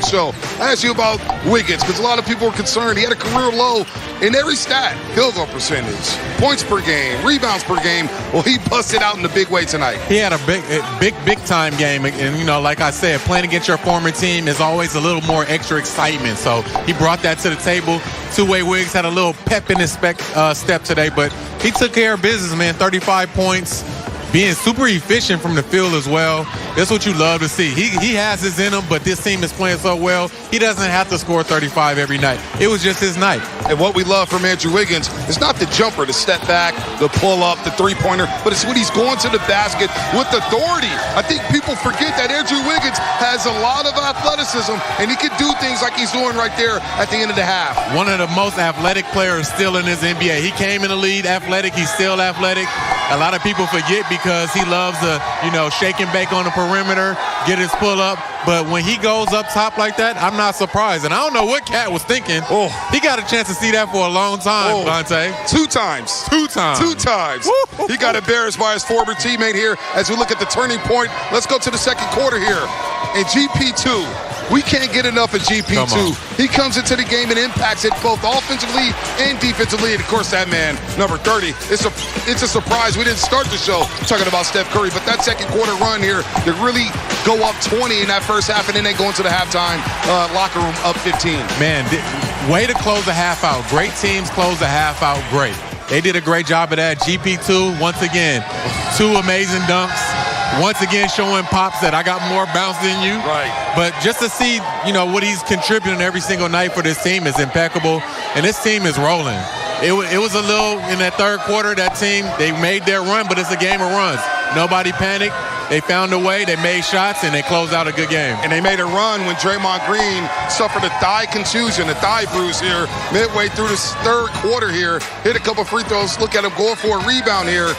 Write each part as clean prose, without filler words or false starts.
second show. I asked you about Wiggins because a lot of people were concerned. He had a career low in every stat. Field goal percentage, points per game, rebounds per game. Well, he busted out in the big way tonight. He had a big time game. And, you know, like I said, playing against your former team is always a little more extra excitement. So he brought that to the table. Two-way Wiggs had a little pep in his step today, but he took care of business, man. 35 points. Being super efficient from the field as well. That's what you love to see. He has his in him, but this team is playing so well, he doesn't have to score 35 every night. It was just his night. And what we love from Andrew Wiggins is not the jumper, the step back, the pull-up, the three-pointer, but it's when he's going to the basket with authority. I think people forget that Andrew Wiggins has a lot of athleticism, and he can do things like he's doing right there at the end of the half. One of the most athletic players still in this NBA. He came in the league athletic. He's still athletic. A lot of people forget because he loves to, you know, shake and bake on the perimeter, get his pull-up. But when he goes up top like that, I'm not surprised. And I don't know what Cat was thinking. Oh. He got a chance to see that for a long time, Vontae. Two times. He got embarrassed by his former teammate here as we look at the turning point. Let's go to the second quarter here. And GP2. We can't get enough of GP2. He comes into the game and impacts it both offensively and defensively. And, of course, that man, number 30, it's a surprise. We didn't start the show talking about Steph Curry, but that second quarter run here, they really go up 20 in that first half, and then they go into the halftime locker room up 15. Man, way to close the half out. Great teams close the half out great. They did a great job of that. GP2, once again, two amazing dunks. Once again, showing Pops that I got more bounce than you. Right. But just to see, you know, what he's contributing every single night for this team is impeccable. And this team is rolling. It was a little, in that third quarter, that team, they made their run, but it's a game of runs. Nobody panicked. They found a way. They made shots, and they closed out a good game. And they made a run when Draymond Green suffered a thigh contusion, a thigh bruise here, midway through this third quarter here. Hit a couple free throws. Look at him going for a rebound here.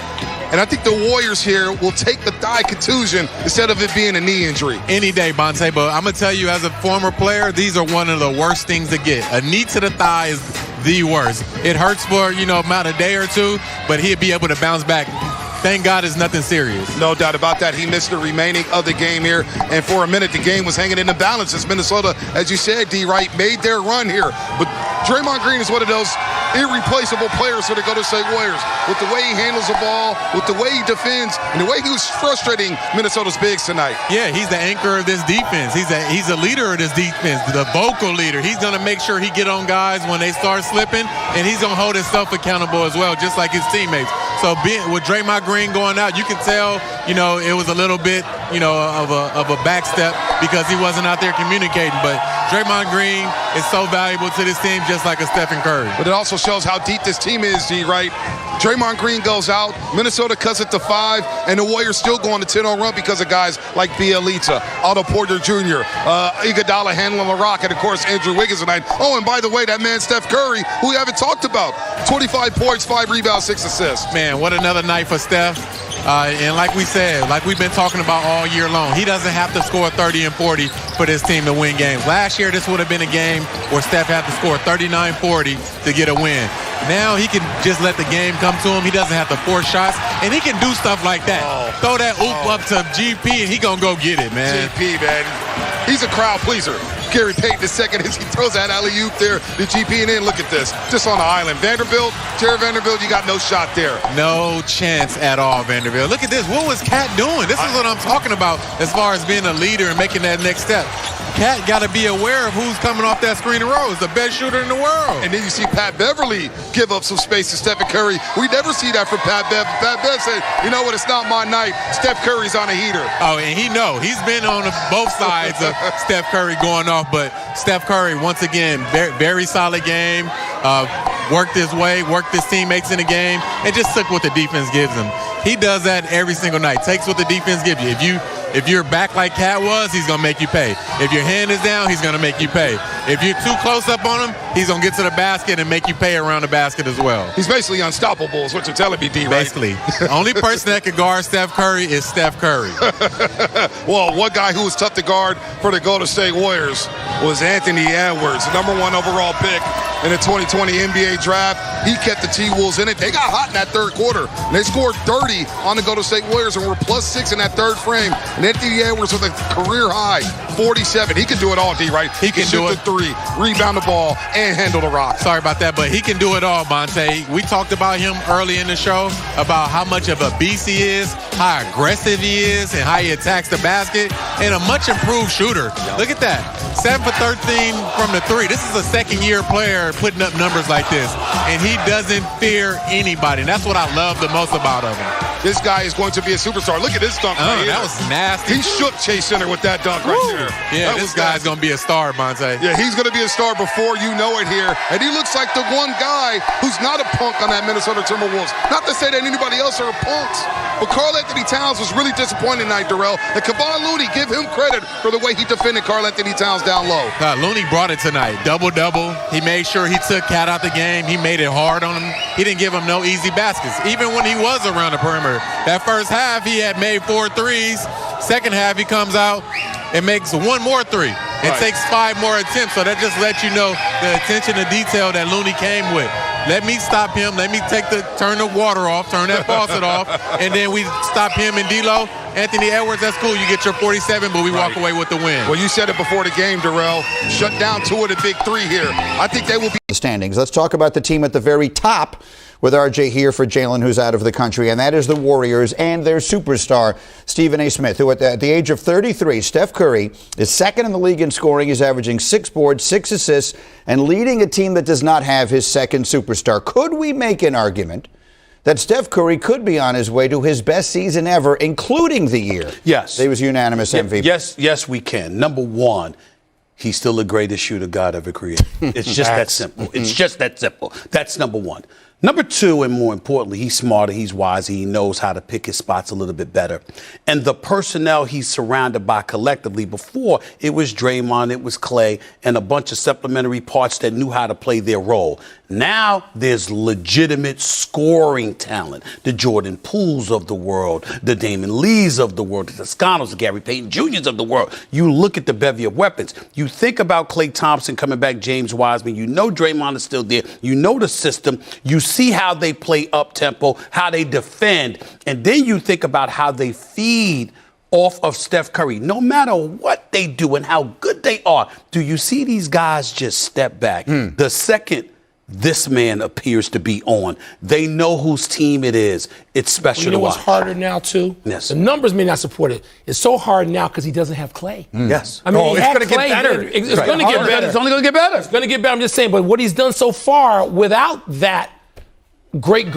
And I think the Warriors here will take the thigh contusion instead of it being a knee injury. Any day, Bonte, but I'm going to tell you, as a former player, these are one of the worst things to get. A knee to the thigh is the worst. It hurts for, you know, about a day or two, but he'll be able to bounce back. Thank God it's nothing serious. No doubt about that. He missed the remaining of the game here, and for a minute, the game was hanging in the balance as Minnesota, as you said, D-Wright, made their run here. But Draymond Green is one of those irreplaceable players for the Golden State Warriors. With the way he handles the ball, with the way he defends, and the way he was frustrating Minnesota's bigs tonight. Yeah, he's the anchor of this defense. He's a leader of this defense, the vocal leader. He's going to make sure he get on guys when they start slipping, and he's going to hold himself accountable as well, just like his teammates. So with Draymond Green going out, you can tell, you know, it was a little bit, you know, of a backstep because he wasn't out there communicating. But Draymond Green is so valuable to this team, just like a Stephen Curry. But it also shows how deep this team is, G, right? Draymond Green goes out, Minnesota cuts it to 5, and the Warriors still go on a 10-0 run because of guys like Bielitsa, Otto Porter Jr., Iguodala handling the rock, and, of course, Andrew Wiggins tonight. Oh, and by the way, that man Steph Curry, who we haven't talked about, 25 points, 5 rebounds, 6 assists. Man, what another night for Steph. And like we said, like we've been talking about all year long, he doesn't have to score 30 and 40 for this team to win games. Last year, this would have been a game where Steph had to score 39-40 to get a win. Now he can just let the game come to him. He doesn't have to force shots, and he can do stuff like that. Throw that oop up to GP, and he going to go get it, man. GP, man. He's a crowd pleaser. Gary Payton II as he throws that alley-oop there to GP, and then look at this. Just on the island. Jared Vanderbilt, you got no shot there. No chance at all, Vanderbilt. Look at this. What was Cat doing? This is what I'm talking about as far as being a leader and making that next step. Cat got to be aware of who's coming off that screen and roll. He's the best shooter in the world. And then you see Pat Beverly give up some space to Stephen Curry. We never see that from Pat Bev. Pat Bev said, you know what, it's not my night. Steph Curry's on a heater. Oh, and he's been on both sides of Steph Curry going off. But Steph Curry, once again, very, very solid game. Worked his way, worked his teammates in the game, and just took what the defense gives him. He does that every single night. Takes what the defense gives you. If you're back like Cat was, he's going to make you pay. If your hand is down, he's going to make you pay. If you're too close up on him, he's going to get to the basket and make you pay around the basket as well. He's basically unstoppable is what you're telling me, D, right? Basically. The only person that can guard Steph Curry is Steph Curry. Well, one guy who was tough to guard for the Golden State Warriors was Anthony Edwards, number 1 overall pick in the 2020 NBA draft. He kept the T-Wolves in it. They got hot in that third quarter. And they scored 30 on the Golden State Warriors and were +6 in that third frame. And Anthony Edwards with a career high 47. He can do it all, D, right? He can shoot do the three, rebound the ball, and handle the rock. Sorry about that, but he can do it all, Monte. We talked about him early in the show, about how much of a beast he is, how aggressive he is, and how he attacks the basket, and a much improved shooter. Look at that. 7 for 13 from the 3. This is a second-year player putting up numbers like this, and he doesn't fear anybody. And that's what I love the most about him. This guy is going to be a superstar. Look at this dunk right here. That was nasty. He shook Chase Center with that dunk right there. Yeah, this guy's going to be a star, Monte. Yeah, he's going to be a star before you know it here. And he looks like the one guy who's not a punk on that Minnesota Timberwolves. Not to say that anybody else are punks, but Karl Anthony Towns was really disappointing tonight, Darrell. And Kevon Looney, give him credit for the way he defended Karl Anthony Towns down low. Looney brought it tonight. Double-double. He made sure he took Cat out the game. He made it hard on him. He didn't give him no easy baskets, even when he was around the perimeter. That first half, he had made 4 threes. Second half, he comes out and makes 1 more 3. It takes 5 more attempts, so that just lets you know the attention to detail that Looney came with. Let me stop him. Let me turn the water off, turn that faucet off, and then we stop him and D'Lo. Anthony Edwards, that's cool. You get your 47, but we walk away with the win. Well, you said it before the game, Darrell. Shut down 2 of the big 3 here. I think they will be the standings. Let's talk about the team at the very top with RJ here for Jalen, who's out of the country, and that is the Warriors and their superstar, Stephen A. Smith, who at the age of 33, Steph Curry, is second in the league in scoring. He's averaging 6 boards, 6 assists, and leading a team that does not have his second superstar. Could we make an argument that Steph Curry could be on his way to his best season ever, including the year? Yes. He was unanimous MVP. Yes, we can. Number one, he's still the greatest shooter God ever created. It's just that simple. It's just that simple. That's number one. Number two, and more importantly, he's smarter, he's wiser, he knows how to pick his spots a little bit better. And the personnel he's surrounded by collectively, before it was Draymond, it was Clay, and a bunch of supplementary parts that knew how to play their role. Now there's legitimate scoring talent. The Jordan Pooles of the world, the Damon Lees of the world, the Toscanos, the Gary Payton Jr.'s of the world. You look at the bevy of weapons. You think about Klay Thompson coming back, James Wiseman. You know Draymond is still there. You know the system. You see how they play up-tempo, how they defend. And then you think about how they feed off of Steph Curry. No matter what they do and how good they are, do you see these guys just step back? The second this man appears to be on, they know whose team it is. It's special you know to watch. What's harder now, too? Yes. The numbers may not support it. It's so hard now because he doesn't have Clay. Yes. I mean, it's going to get better. It's going to get better. It's only going to get better. It's going to get better. I'm just saying, but what he's done so far without that great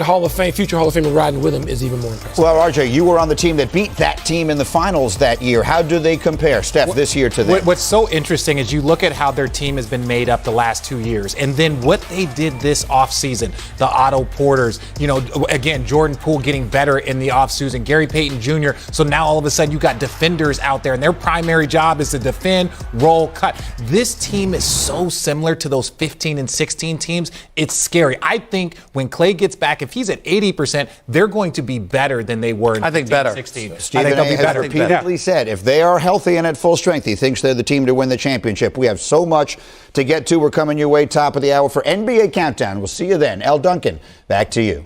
Hall of Fame, future Hall of Famer riding with him is even more impressive. Well, RJ, you were on the team that beat that team in the finals that year. How do they compare, Steph, this year to them? What's so interesting is you look at how their team has been made up the last 2 years, and then what they did this offseason, the Otto Porters, again, Jordan Poole getting better in the offseason, Gary Payton Jr. So now all of a sudden you got defenders out there, and their primary job is to defend, roll, cut. This team is so similar to those 15 and 16 teams. It's scary. I think when Clay gets back, if he's at 80%, they're going to be better than they were in 16. Stephen A. has repeatedly said if they are healthy and at full strength, he thinks they're the team to win the championship. We have so much to get to. We're coming your way top of the hour for NBA Countdown. We'll see you then. El Duncan, back to you.